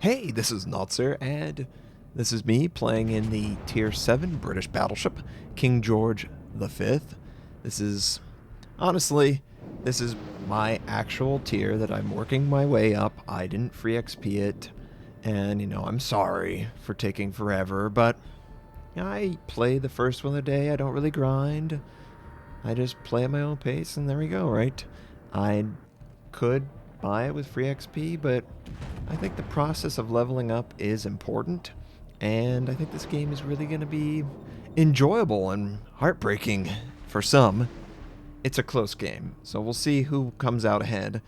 Hey, this is Notser, and this is me playing in the Tier 7 British Battleship, King George V. This is, honestly, this is my actual tier that I'm working my way up. I didn't free XP it, and, I'm sorry for taking forever, but I play the first one of the day. I don't really grind. I just play at my own pace, and there we go, right? I could buy it with free XP, but I think the process of leveling up is important, and I think this game is really going to be enjoyable and heartbreaking for some. It's a close game, so we'll see who comes out ahead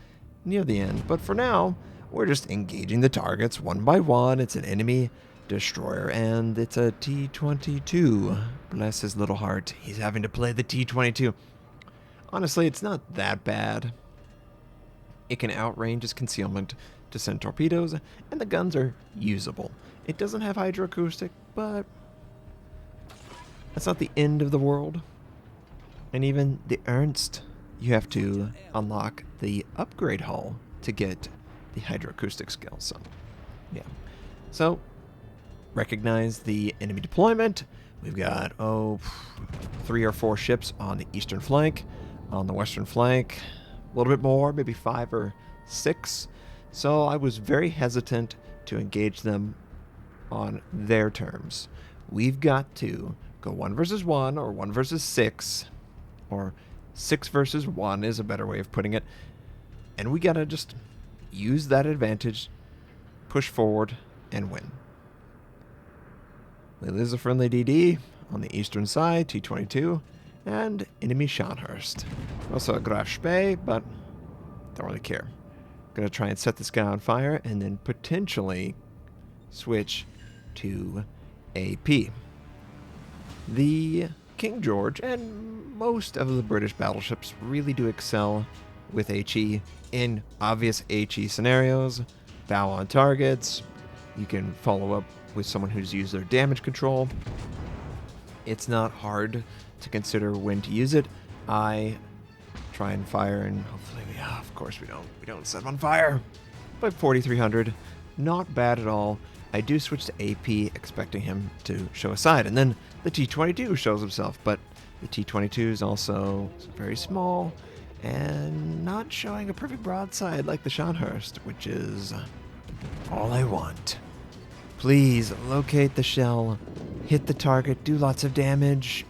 near the end. But for now, we're just engaging the targets one by one. It's an enemy destroyer, and it's a T-22. Bless his little heart. He's having to play the T-22. Honestly, it's not that bad. It can outrange his concealment to send torpedoes, and the guns are usable. It doesn't have hydroacoustic, but that's not the end of the world. And even the Ernst, you have to unlock the upgrade hull to get the hydroacoustic skill. So, yeah. So, recognize the enemy deployment. We've got, 3 or 4 ships on the eastern flank. On the western flank, a little bit more, maybe 5 or 6. So I was very hesitant to engage them on their terms. We've got to go 1 versus 1 or 1 versus 6, or 6 versus 1 is a better way of putting it. And we gotta just use that advantage, push forward, and win. There's a friendly DD on the eastern side, T-22, and enemy Scharnhorst. Also a Graf Spee, but don't really care. Gonna try and set this guy on fire and then potentially switch to AP. The King George and most of the British battleships really do excel with HE in obvious HE scenarios. Bow on targets. You can follow up with someone who's used their damage control. It's not hard to consider when to use it. I try and fire, and hopefully of course we don't set him on fire. But 4,300, not bad at all. I do switch to AP expecting him to show a side, and then the T-22 shows himself, but the T-22 is also very small and not showing a perfect broadside like the Scharnhorst, which is all I want. Please locate the shell, hit the target, do lots of damage.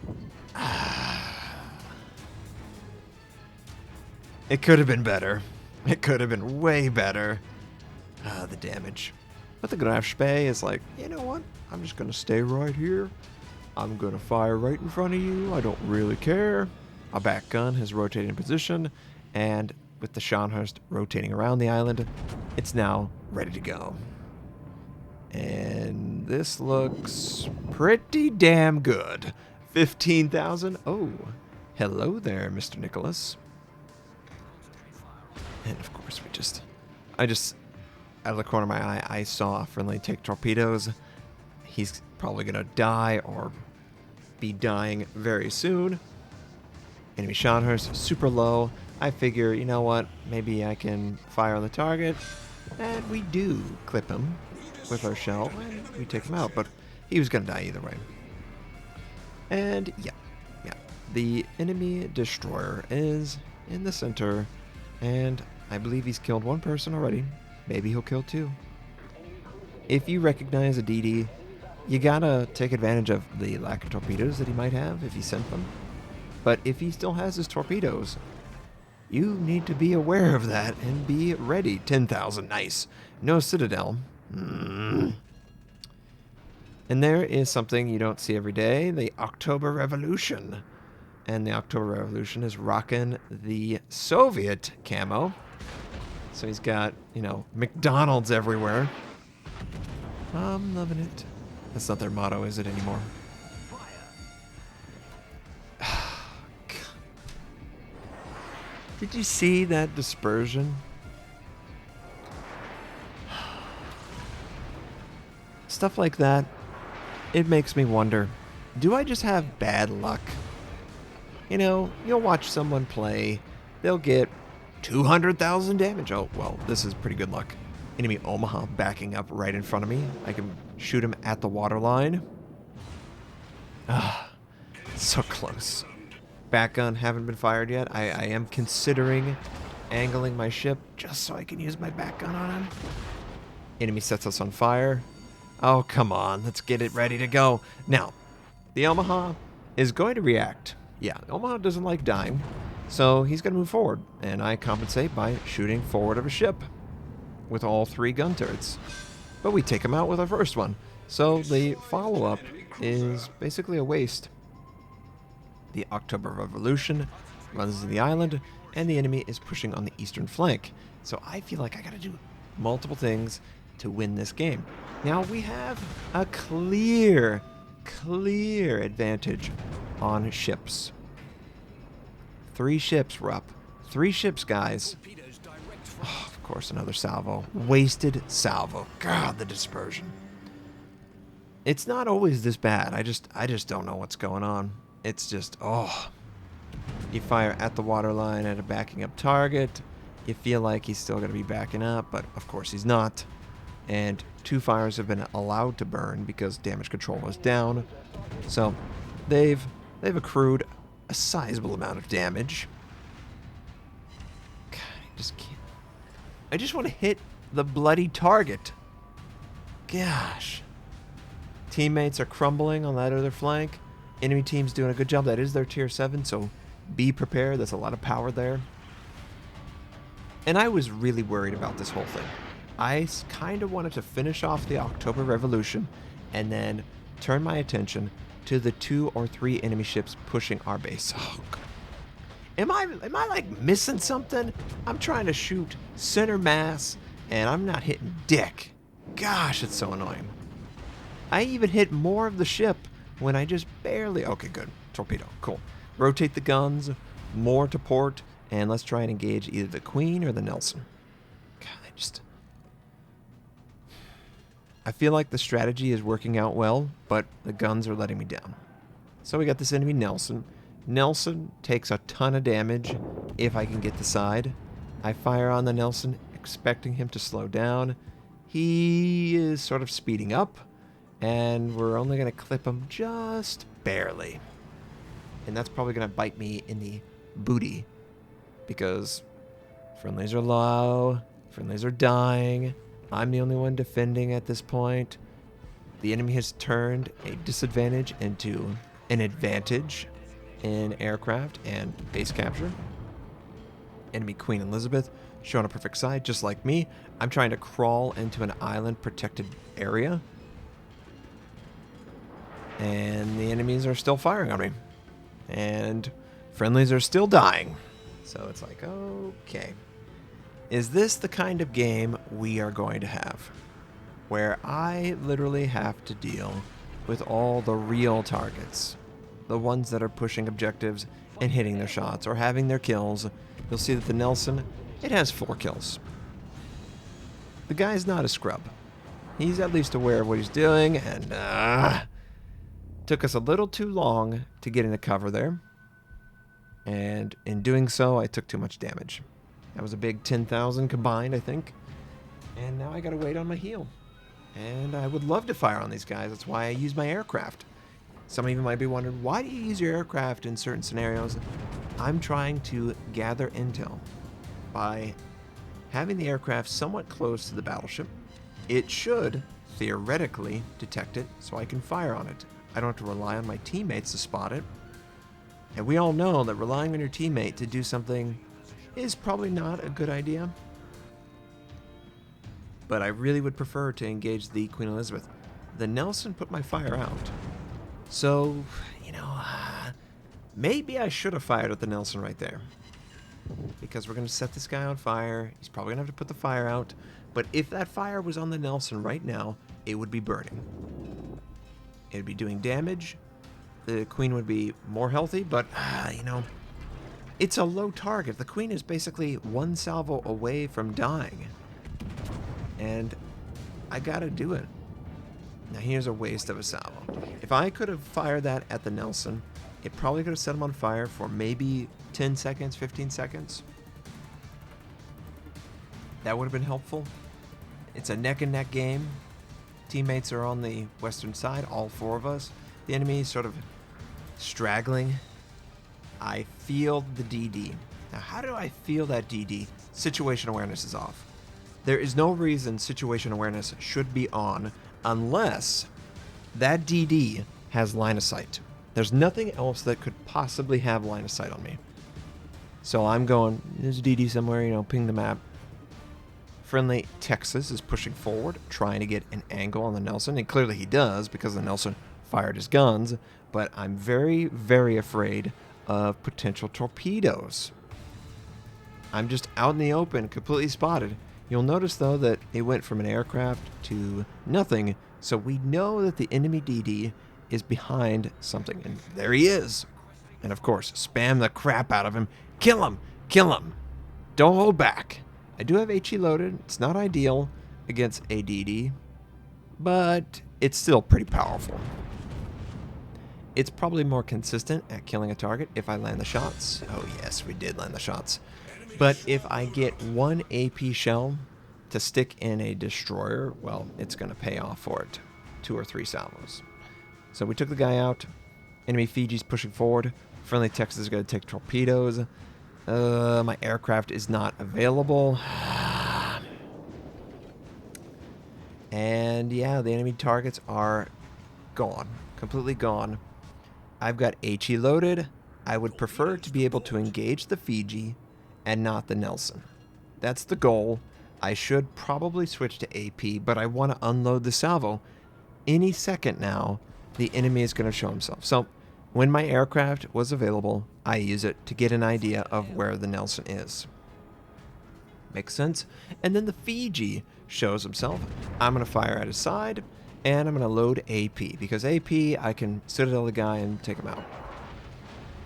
It could have been better. It could have been way better. The damage. But the Graf Spee is like, you know what? I'm just going to stay right here. I'm going to fire right in front of you. I don't really care. A back gun has rotated in position, and with the Scharnhorst rotating around the island, it's now ready to go. And this looks pretty damn good. 15,000. Oh, hello there, Mr. Nicholas. And of course, I just, out of the corner of my eye, I saw a friendly take torpedoes. He's probably going to die or be dying very soon. Enemy Scharnhorst, super low. I figure, you know what, maybe I can fire on the target. And we do clip him with our shell, and we take him out. But he was going to die either way. And yeah. The enemy destroyer is in the center, and I believe he's killed 1 person already. Maybe he'll kill 2. If you recognize a DD, you gotta take advantage of the lack of torpedoes that he might have if he sent them. But if he still has his torpedoes, you need to be aware of that and be ready. 10,000, nice. No citadel. And there is something you don't see every day, the October Revolution. And the October Revolution is rocking the Soviet camo. So he's got, McDonald's everywhere. I'm loving it. That's not their motto, is it, anymore? Did you see that dispersion? Stuff like that, it makes me wonder, do I just have bad luck? You'll watch someone play, they'll get 200,000 damage. Oh, well, this is pretty good luck. Enemy Omaha backing up right in front of me. I can shoot him at the waterline. Ah, so close. Back gun haven't been fired yet. I am considering angling my ship just so I can use my back gun on him. Enemy sets us on fire. Oh, come on. Let's get it ready to go. Now, the Omaha is going to react. Yeah, Omaha doesn't like dying, so he's going to move forward, and I compensate by shooting forward of a ship with all 3 gun turrets. But we take him out with our first one, so the follow-up is basically a waste. The October Revolution runs to the island, and the enemy is pushing on the eastern flank. So I feel like I gotta do multiple things to win this game. Now we have a clear advantage on ships. 3 ships we're up. 3 ships, guys. Oh, of course, another salvo. Wasted salvo. God, the dispersion. It's not always this bad. I just don't know what's going on. It's just, oh. You fire at the waterline at a backing up target. You feel like he's still going to be backing up, but of course he's not. And 2 fires have been allowed to burn because damage control is down. So they've accrued a sizable amount of damage. God, I just can't. I just want to hit the bloody target. Gosh. Teammates are crumbling on that other flank. Enemy team's doing a good job. That is their tier 7, so be prepared. There's a lot of power there. And I was really worried about this whole thing. I kind of wanted to finish off the October Revolution and then turn my attention to the 2 or 3 enemy ships pushing our base. Oh, God. Am I like missing something? I'm trying to shoot center mass and I'm not hitting dick. Gosh, it's so annoying. I even hit more of the ship when I just barely... Okay, good. Torpedo. Cool. Rotate the guns, more to port, and let's try and engage either the Queen or the Nelson. God, I feel like the strategy is working out well, but the guns are letting me down. So we got this enemy Nelson. Nelson takes a ton of damage if I can get the side. I fire on the Nelson, expecting him to slow down. He is sort of speeding up, and we're only going to clip him just barely. And that's probably going to bite me in the booty, because friendlies are low, friendlies are dying. I'm the only one defending at this point. The enemy has turned a disadvantage into an advantage in aircraft and base capture. Enemy Queen Elizabeth showing a perfect side, just like me. I'm trying to crawl into an island protected area, and the enemies are still firing on me, and friendlies are still dying. So it's like, okay, is this the kind of game we are going to have, where I literally have to deal with all the real targets, the ones that are pushing objectives and hitting their shots or having their kills? You'll see that the Nelson, it has 4 kills. The guy's not a scrub. He's at least aware of what he's doing, and took us a little too long to get into cover there. And in doing so, I took too much damage. That was a big 10,000 combined, I think. And now I gotta wait on my heal. And I would love to fire on these guys. That's why I use my aircraft. Some of you might be wondering, why do you use your aircraft in certain scenarios? I'm trying to gather intel by having the aircraft somewhat close to the battleship. It should theoretically detect it, so I can fire on it. I don't have to rely on my teammates to spot it. And we all know that relying on your teammate to do something is probably not a good idea. But I really would prefer to engage the Queen Elizabeth. The Nelson put my fire out. So, maybe I should have fired at the Nelson right there. Because we're going to set this guy on fire. He's probably going to have to put the fire out. But if that fire was on the Nelson right now, it would be burning. It would be doing damage. The Queen would be more healthy, but, it's a low target. The Queen is basically 1 salvo away from dying. And I gotta do it. Now here's a waste of a salvo. If I could have fired that at the Nelson, it probably could have set him on fire for maybe 10 seconds, 15 seconds. That would have been helpful. It's a neck and neck game. Teammates are on the western side, all 4 of us. The enemy is sort of straggling. I feel the DD. Now, how do I feel that DD? Situation awareness is off. There is no reason situation awareness should be on unless that DD has line of sight. There's nothing else that could possibly have line of sight on me. So I'm going, there's a DD somewhere, you know, ping the map. Friendly Texas is pushing forward, trying to get an angle on the Nelson, and clearly he does because the Nelson fired his guns, but I'm very, very afraid of potential torpedoes. I'm just out in the open, completely spotted. You'll notice, though, that it went from an aircraft to nothing, so we know that the enemy DD is behind something, and there he is. And of course, spam the crap out of him. Kill him! Kill him! Don't hold back. I do have HE loaded. It's not ideal against ADD, but it's still pretty powerful. It's probably more consistent at killing a target if I land the shots. Oh yes, we did land the shots. But if I get 1 AP shell to stick in a destroyer, well, it's going to pay off for it. 2 or 3 salvos. So we took the guy out. Enemy Fiji's pushing forward. Friendly Texas is going to take torpedoes. My aircraft is not available. And yeah, the enemy targets are gone. Completely gone. I've got HE loaded. I would prefer to be able to engage the Fiji and not the Nelson. That's the goal. I should probably switch to AP, but I want to unload the salvo. Any second now, the enemy is going to show himself. So when my aircraft was available, I use it to get an idea of where the Nelson is. Makes sense? And then the Fiji shows himself. I'm going to fire at his side, and I'm going to load AP, because AP, I can citadel the guy and take him out.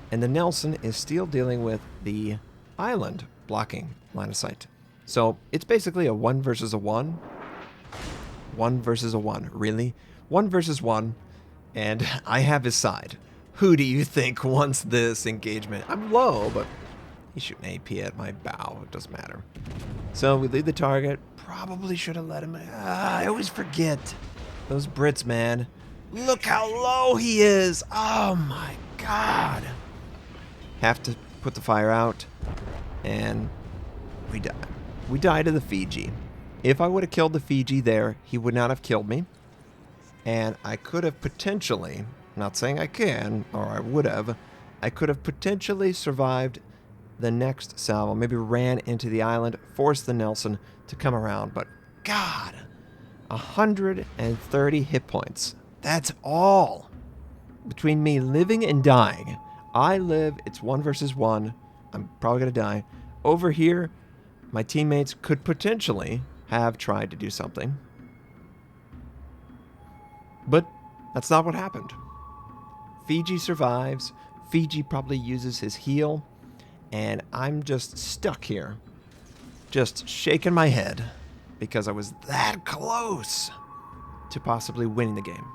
And the Nelson is still dealing with the island blocking line of sight. So it's basically a 1 versus a 1. 1 versus a 1. Really? 1 versus 1. And I have his side. Who do you think wants this engagement? I'm low, but he's shooting AP at my bow. It doesn't matter. So we lead the target. Probably should have let him. I always forget. Those Brits, man. Look how low he is. Oh my God. Have to put the fire out. And we die. We die to the Fiji. If I would have killed the Fiji there, he would not have killed me. And I could have potentially, not saying I can, or I would have, I could have potentially survived the next salvo. Maybe ran into the island, forced the Nelson to come around. But God, 130 hit points. That's all. Between me living and dying. I live, it's 1 versus 1. I'm probably going to die. Over here, my teammates could potentially have tried to do something. But that's not what happened. Fiji survives. Fiji probably uses his heal. And I'm just stuck here. Just shaking my head. Because I was that close to possibly winning the game.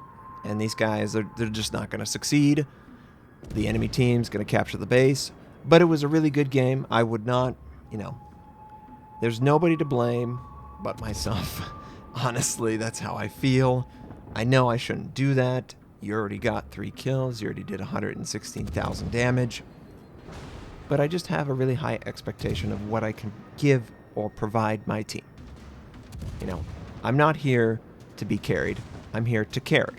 And these guys, they're just not going to succeed. The enemy team's going to capture the base. But it was a really good game. I would not, there's nobody to blame but myself. Honestly, that's how I feel. I know I shouldn't do that. You already got 3 kills. You already did 116,000 damage. But I just have a really high expectation of what I can give or provide my team. I'm not here to be carried. I'm here to carry.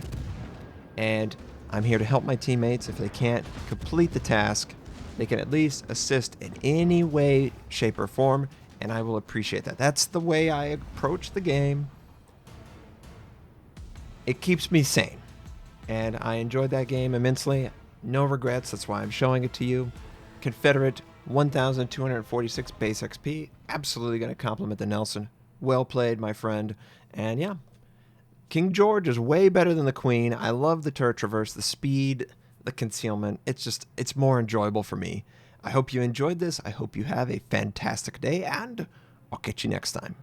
And I'm here to help my teammates. If they can't complete the task, they can at least assist in any way, shape, or form, and I will appreciate that. That's the way I approach the game. It keeps me sane, and I enjoyed that game immensely. No regrets, that's why I'm showing it to you. Confederate, 1,246 base XP. Absolutely going to compliment the Nelson. Well played, my friend. And yeah, King George is way better than the Queen. I love the turret traverse, the speed, the concealment. It's more enjoyable for me. I hope you enjoyed this. I hope you have a fantastic day, and I'll catch you next time.